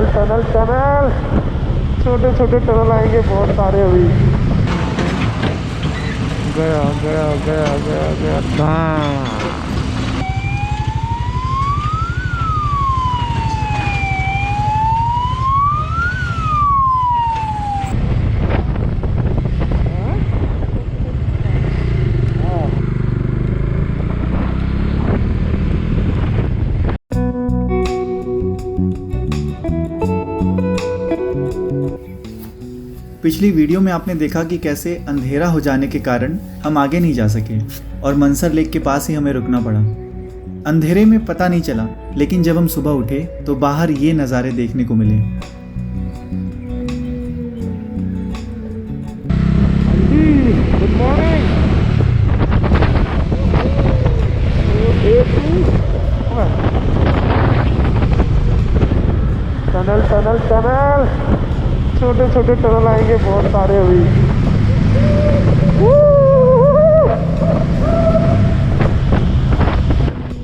Tunnel tunnel tunnel, छोटे छोटे tunnel आएंगे बहुत सारे अभी। गया गया गया गया गया हाँ। पिछली वीडियो में आपने देखा कि कैसे अंधेरा हो जाने के कारण हम आगे नहीं जा सके और मनसर लेक के पास ही हमें रुकना पड़ा। अंधेरे में पता नहीं चला, लेकिन जब हम सुबह उठे तो बाहर ये नज़ारे देखने को मिले। Good morning. Tunnel tunnel tunnel, छोटे छोटे टनल आएंगे बहुत सारे अभी।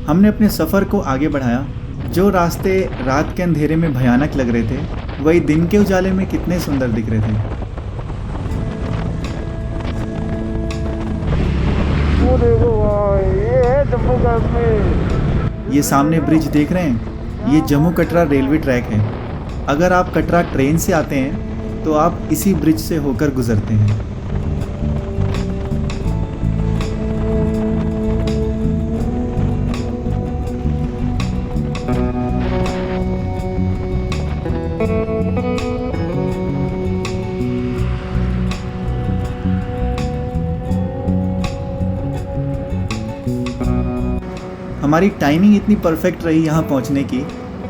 हमने अपने सफ़र को आगे बढ़ाया। जो रास्ते रात के अंधेरे में भयानक लग रहे थे, वही दिन के उजाले में कितने सुंदर दिख रहे थे। वो देखो भाई, ये है जम्मू कश्मीर। ये सामने ब्रिज देख रहे हैं, ये जम्मू कटरा रेलवे ट्रैक है। अगर आप कटरा ट्रेन से आते हैं तो आप इसी ब्रिज से होकर गुजरते हैं। हमारी टाइमिंग इतनी परफेक्ट रही यहाँ पहुँचने की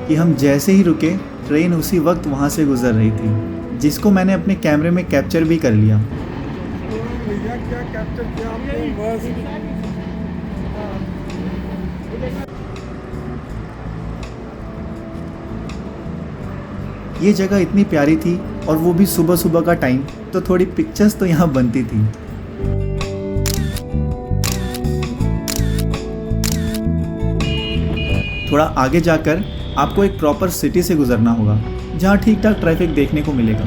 कि हम जैसे ही रुके ट्रेन उसी वक्त वहाँ से गुजर रही थी, जिसको मैंने अपने कैमरे में कैप्चर भी कर लिया। भैया क्या कैप्चर किया आपने, बस। ये जगह इतनी प्यारी थी और वो भी सुबह सुबह का टाइम, तो थोड़ी पिक्चर्स तो यहाँ बनती थी। थोड़ा आगे जाकर आपको एक प्रॉपर सिटी से गुजरना होगा, जहाँ ठीक ठाक ट्रैफिक देखने को मिलेगा।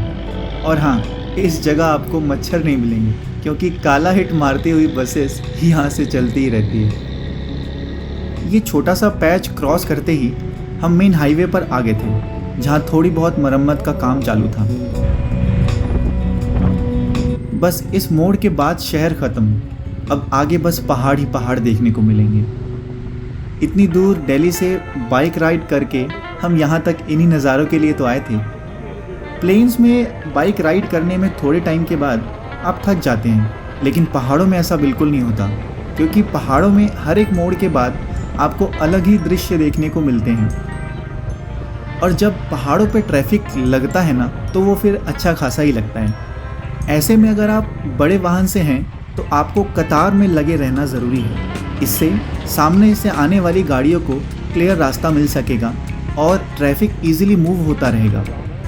और हाँ, इस जगह आपको मच्छर नहीं मिलेंगे, क्योंकि काला हिट मारती हुई बसेस यहाँ से चलती ही रहती है। ये छोटा सा पैच क्रॉस करते ही हम मेन हाईवे पर आ गए थे, जहाँ थोड़ी बहुत मरम्मत का काम चालू था। बस इस मोड़ के बाद शहर ख़त्म, अब आगे बस पहाड़ ही पहाड़ देखने को मिलेंगे। इतनी दूर दिल्ली से बाइक राइड करके हम यहाँ तक इन्हीं नज़ारों के लिए तो आए थे। प्लेन्स में बाइक राइड करने में थोड़े टाइम के बाद आप थक जाते हैं, लेकिन पहाड़ों में ऐसा बिल्कुल नहीं होता, क्योंकि पहाड़ों में हर एक मोड़ के बाद आपको अलग ही दृश्य देखने को मिलते हैं। और जब पहाड़ों पे ट्रैफिक लगता है ना, तो वो फिर अच्छा खासा ही लगता है। ऐसे में अगर आप बड़े वाहन से हैं तो आपको कतार में लगे रहना ज़रूरी है। इससे सामने से आने वाली गाड़ियों को क्लियर रास्ता मिल सकेगा और ट्रैफिक इजीली मूव होता रहेगा।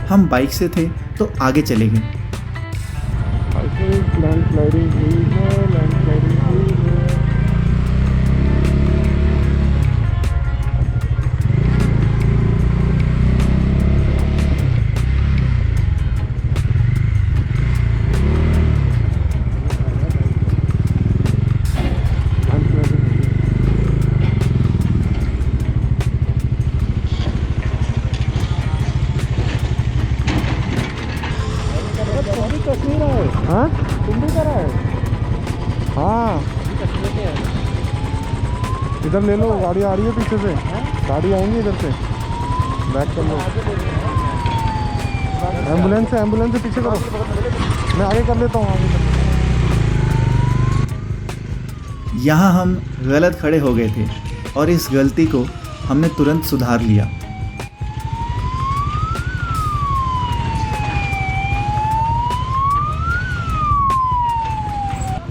हम बाइक से थे तो आगे चले गए। लैंडस्लाइडिंग हुई है, लैंडस्लाइडिंग हुई है। हाँ, तुम भी करा है? हाँ, इधर ले लो, गाड़ी आ रही है पीछे से। गाड़ी आएंगी इधर से, बैक कर लो। एम्बुलेंस से पीछे करो, मैं आगे कर लेता हूँ। आगे यहाँ हम गलत खड़े हो गए थे और इस गलती को हमने तुरंत सुधार लिया।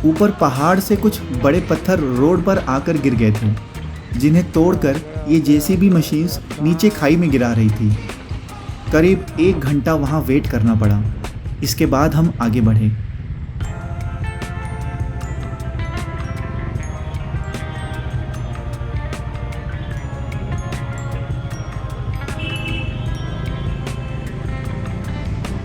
ऊपर पहाड़ से कुछ बड़े पत्थर रोड पर आकर गिर गए थे, जिन्हें तोड़कर ये जेसीबी मशीन्स नीचे खाई में गिरा रही थी। करीब 1 घंटा वहाँ वेट करना पड़ा। इसके बाद हम आगे बढ़े।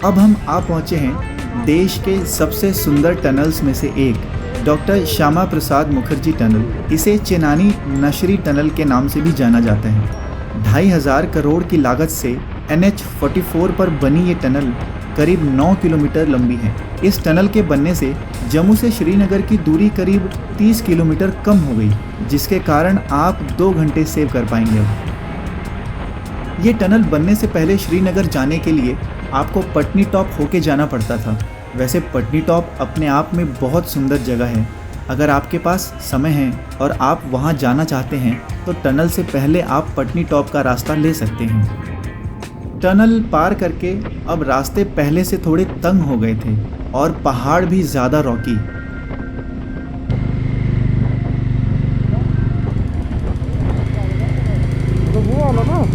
अब हम आ पहुँचे हैं देश के सबसे सुंदर टनल्स में से एक, डॉक्टर श्यामा प्रसाद मुखर्जी टनल। इसे चेनानी नशरी टनल के नाम से भी जाना जाता है। 2500 करोड़ की लागत से NH-44 पर बनी ये टनल करीब 9 किलोमीटर लंबी है। इस टनल के बनने से जम्मू से श्रीनगर की दूरी करीब 30 किलोमीटर कम हो गई, जिसके कारण आप 2 घंटे सेव कर पाएंगे। अब ये टनल बनने से पहले श्रीनगर जाने के लिए आपको पटनी टॉप होके जाना पड़ता था। वैसे पटनी टॉप अपने आप में बहुत सुंदर जगह है। अगर आपके पास समय है और आप वहाँ जाना चाहते हैं तो टनल से पहले आप पटनी टॉप का रास्ता ले सकते हैं। टनल पार करके अब रास्ते पहले से थोड़े तंग हो गए थे और पहाड़ भी ज़्यादा रॉकी। तो वो वाला ना।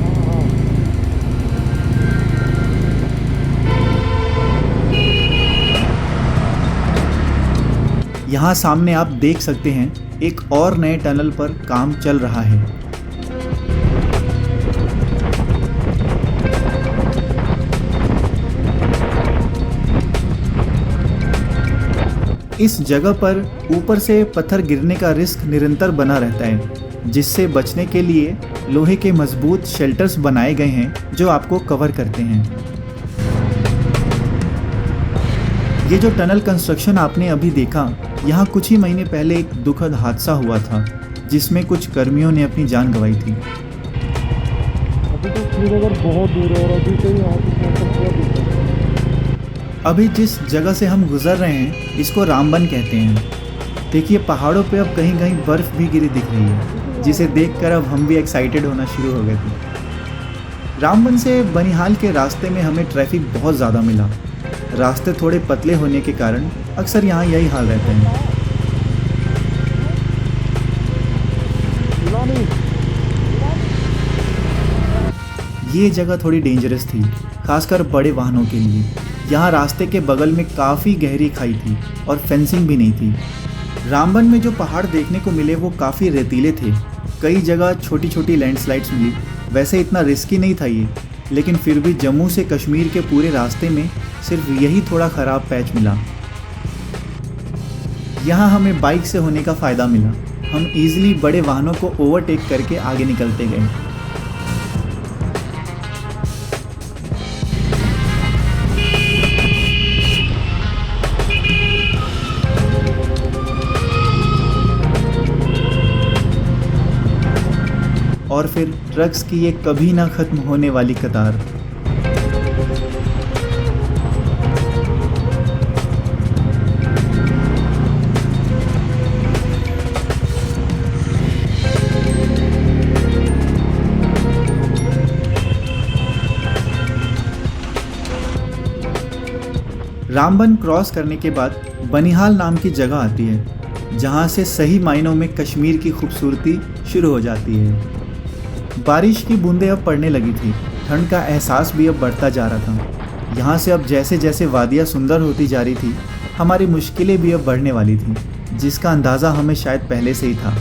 यहाँ सामने आप देख सकते हैं एक और नए टनल पर काम चल रहा है। इस जगह पर ऊपर से पत्थर गिरने का रिस्क निरंतर बना रहता है, जिससे बचने के लिए लोहे के मजबूत शेल्टर्स बनाए गए हैं जो आपको कवर करते हैं। ये जो टनल कंस्ट्रक्शन आपने अभी देखा, यहाँ कुछ ही महीने पहले एक दुखद हादसा हुआ था जिसमें कुछ कर्मियों ने अपनी जान गंवाई थी। अभी तो श्रीनगर बहुत दूर है और अभी से यहाँ की अभी जिस जगह से हम गुजर रहे हैं इसको रामबन कहते हैं। देखिए पहाड़ों पे अब कहीं कहीं बर्फ़ भी गिरी दिख रही है, जिसे देखकर अब हम भी एक्साइटेड होना शुरू हो गए थे। रामबन से बनिहाल के रास्ते में हमें ट्रैफिक बहुत ज़्यादा मिला। रास्ते थोड़े पतले होने के कारण अक्सर यहाँ यही हाल रहते हैं। ये जगह थोड़ी डेंजरस थी, खासकर बड़े वाहनों के लिए। यहाँ रास्ते के बगल में काफ़ी गहरी खाई थी और फेंसिंग भी नहीं थी। रामबन में जो पहाड़ देखने को मिले वो काफ़ी रेतीले थे। कई जगह छोटी छोटी लैंडस्लाइड्स मिली। वैसे इतना रिस्की नहीं था ये, लेकिन फिर भी जम्मू से कश्मीर के पूरे रास्ते में सिर्फ यही थोड़ा ख़राब पैच मिला। यहाँ हमें बाइक से होने का फ़ायदा मिला। हम इजीली बड़े वाहनों को ओवरटेक करके आगे निकलते गए। और फिर ट्रक्स की ये कभी ना ख़त्म होने वाली कतार। रामबन क्रॉस करने के बाद बनिहाल नाम की जगह आती है, जहाँ से सही मायनों में कश्मीर की खूबसूरती शुरू हो जाती है। बारिश की बूंदें अब पड़ने लगी थी। ठंड का एहसास भी अब बढ़ता जा रहा था। यहाँ से अब जैसे जैसे वादियाँ सुंदर होती जा रही थी, हमारी मुश्किलें भी अब बढ़ने वाली थी, जिसका अंदाज़ा हमें शायद पहले से ही था।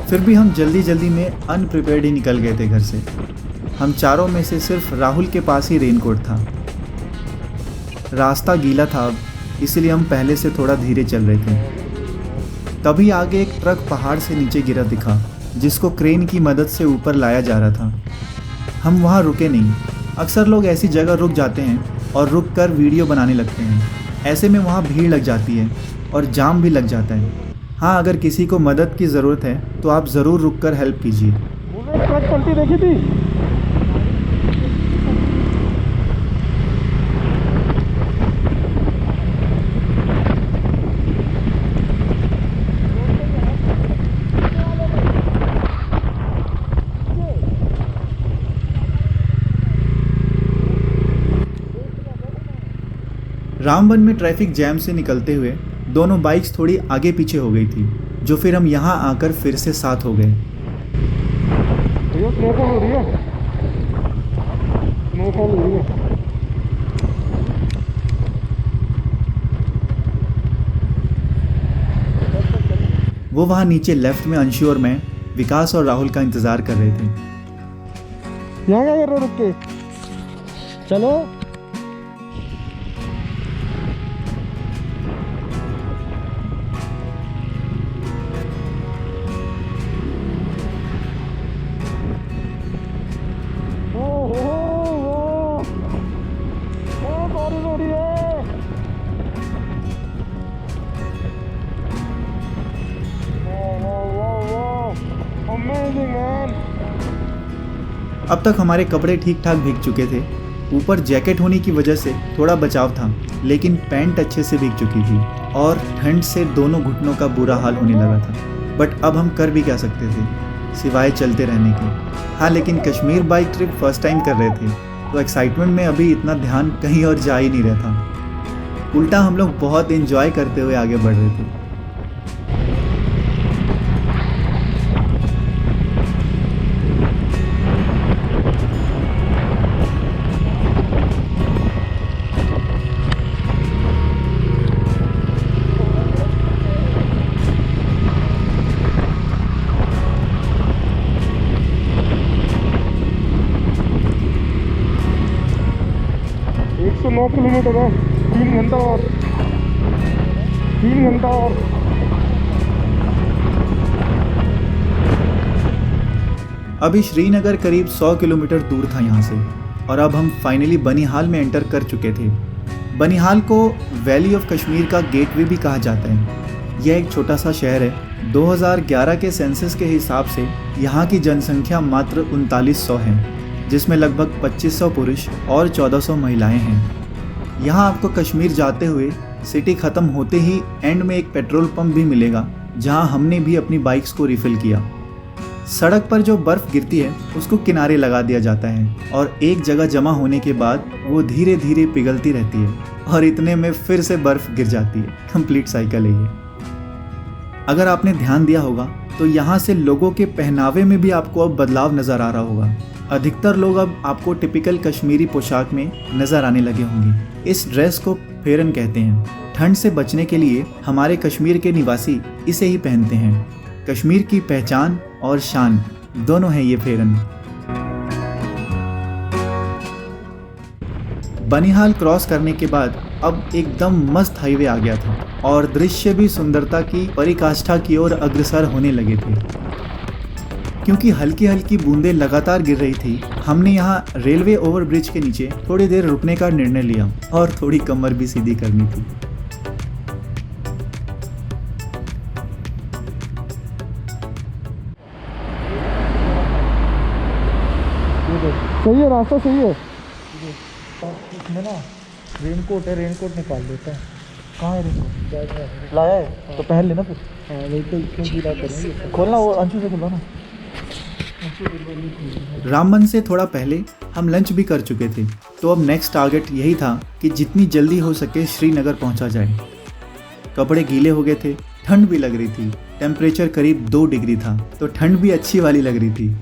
फिर भी हम जल्दी जल्दी में अनप्रिपेयर्ड ही निकल गए थे घर से। हम चारों में से सिर्फ राहुल के पास ही रेनकोट था। रास्ता गीला था अब, इसलिए हम पहले से थोड़ा धीरे चल रहे थे। तभी आगे एक ट्रक पहाड़ से नीचे गिरा दिखा, जिसको क्रेन की मदद से ऊपर लाया जा रहा था। हम वहाँ रुके नहीं। अक्सर लोग ऐसी जगह रुक जाते हैं और रुक कर वीडियो बनाने लगते हैं। ऐसे में वहाँ भीड़ लग जाती है और जाम भी लग जाता है। हाँ, अगर किसी को मदद की ज़रूरत है तो आप ज़रूर रुक कर हेल्प कीजिए। ट्रक पलटी देखी थी? रामबन में ट्रैफिक जैम से निकलते हुए दोनों बाइक्स थोड़ी आगे पीछे हो गई थी, जो फिर हम यहाँ आकर फिर से साथ हो गए। स्नोफॉल हो रही है। स्नोफॉल हो रही है। वो वहाँ नीचे लेफ्ट में अंशु और मैं, विकास और राहुल का इंतज़ार कर रहे थे। यहाँ क्या कर रहे हो रुक के? चलो अब तक हमारे कपड़े ठीक ठाक भीग चुके थे। ऊपर जैकेट होने की वजह से थोड़ा बचाव था, लेकिन पैंट अच्छे से भीग चुकी थी और ठंड से दोनों घुटनों का बुरा हाल होने लगा था। बट अब हम कर भी क्या सकते थे सिवाय चलते रहने के। हाँ, लेकिन Kashmir bike trip first time कर रहे थे तो एक्साइटमेंट में अभी इतना ध्यान कहीं और जा ही नहीं रहा था। उल्टा हम लोग बहुत एंजॉय करते हुए आगे बढ़ रहे थे। तो 9 किलोमीटर है, 3 घंटा और 3 घंटा और। अभी श्रीनगर करीब 100 किलोमीटर दूर था यहाँ से और अब हम फाइनली बनिहाल में एंटर कर चुके थे। बनिहाल को वैली ऑफ कश्मीर का गेटवे भी कहा जाता है। यह एक छोटा सा शहर है। 2011 के सेंसस के हिसाब से यहाँ की जनसंख्या मात्र 3900 है, जिसमें लगभग 2500 पुरुष और 1400 महिलाएं हैं। यहाँ आपको कश्मीर जाते हुए सिटी ख़त्म होते ही एंड में एक पेट्रोल पंप भी मिलेगा, जहाँ हमने भी अपनी बाइक्स को रिफ़िल किया। सड़क पर जो बर्फ़ गिरती है उसको किनारे लगा दिया जाता है और एक जगह जमा होने के बाद वो धीरे धीरे पिघलती रहती है और इतने में फिर से बर्फ़ गिर जाती है। कंप्लीट साइकिल है ये। अगर आपने ध्यान दिया होगा तो यहाँ से लोगों के पहनावे में भी आपको अब बदलाव नज़र आ रहा होगा। अधिकतर लोग अब आपको टिपिकल कश्मीरी पोशाक में नज़र आने लगे होंगे। इस ड्रेस को फेरन कहते हैं। ठंड से बचने के लिए हमारे कश्मीर के निवासी इसे ही पहनते हैं। कश्मीर की पहचान और शान दोनों है ये फेरन। बनिहाल क्रॉस करने के बाद अब एकदम मस्त हाईवे आ गया था और दृश्य भी सुंदरता की पराकाष्ठा की ओर अग्रसर होने लगे थे। क्योंकि हल्की हल्की बूंदें लगातार गिर रही थी, हमने यहाँ रेलवे ओवरब्रिज के नीचे थोड़ी देर रुकने का निर्णय लिया और थोड़ी कमर भी सीधी करनी थी। सही है, रास्ता सही है। इसमें ना रेनकोट है, रेनकोट निकाल देता है। कहाँ है रेनकोट? लाया है तो पहन लेना फिर। हाँ, नहीं तो क्यों गीला करेंगे। खोलना, वो अंशु से खुलवा ना। रामबन से थोड़ा पहले हम लंच भी कर चुके थे, तो अब नेक्स्ट टारगेट यही था कि जितनी जल्दी हो सके श्रीनगर पहुंचा जाए। कपड़े गीले हो गए थे, ठंड भी लग रही थी। टेम्परेचर करीब 2 डिग्री था, तो ठंड भी अच्छी वाली लग रही थी।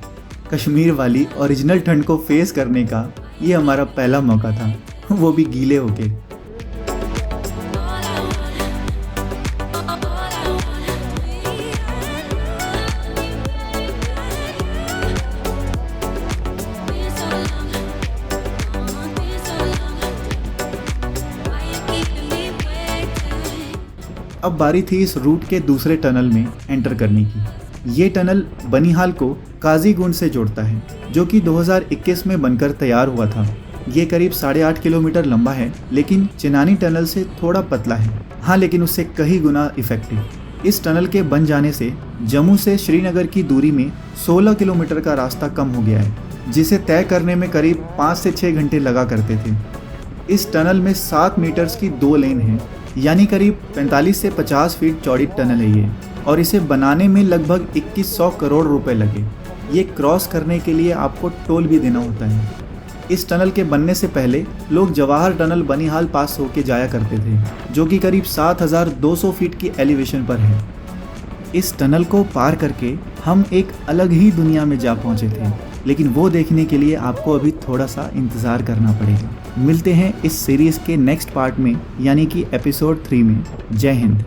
कश्मीर वाली ओरिजिनल ठंड को फेस करने का ये हमारा पहला मौका था, वो भी गीले होके। अब बारी थी इस रूट के दूसरे टनल में एंटर करने की। ये टनल बनिहाल को काजीगुंड से जोड़ता है, जो कि 2021 में बनकर तैयार हुआ था। ये करीब 8.5 किलोमीटर लंबा है, लेकिन चिनानी टनल से थोड़ा पतला है। हाँ, लेकिन उससे कई गुना इफेक्टिव। इस टनल के बन जाने से जम्मू से श्रीनगर की दूरी में 16 किलोमीटर का रास्ता कम हो गया है, जिसे तय करने में करीब 5 से 6 घंटे लगा करते थे। इस टनल में 7 मीटर्स की 2 लेन है, यानी करीब 45 से 50 फीट चौड़ी टनल है ये, और इसे बनाने में लगभग 2100 करोड़ रुपए लगे। ये क्रॉस करने के लिए आपको टोल भी देना होता है। इस टनल के बनने से पहले लोग जवाहर टनल बनिहाल पास होके जाया करते थे, जो कि करीब 7200 फीट की एलिवेशन पर है। इस टनल को पार करके हम एक अलग ही दुनिया में जा पहुंचे थे, लेकिन वो देखने के लिए आपको अभी थोड़ा सा इंतज़ार करना पड़ेगा। मिलते हैं इस सीरीज़ के नेक्स्ट पार्ट में, यानी कि एपिसोड 3 में। जय हिंद।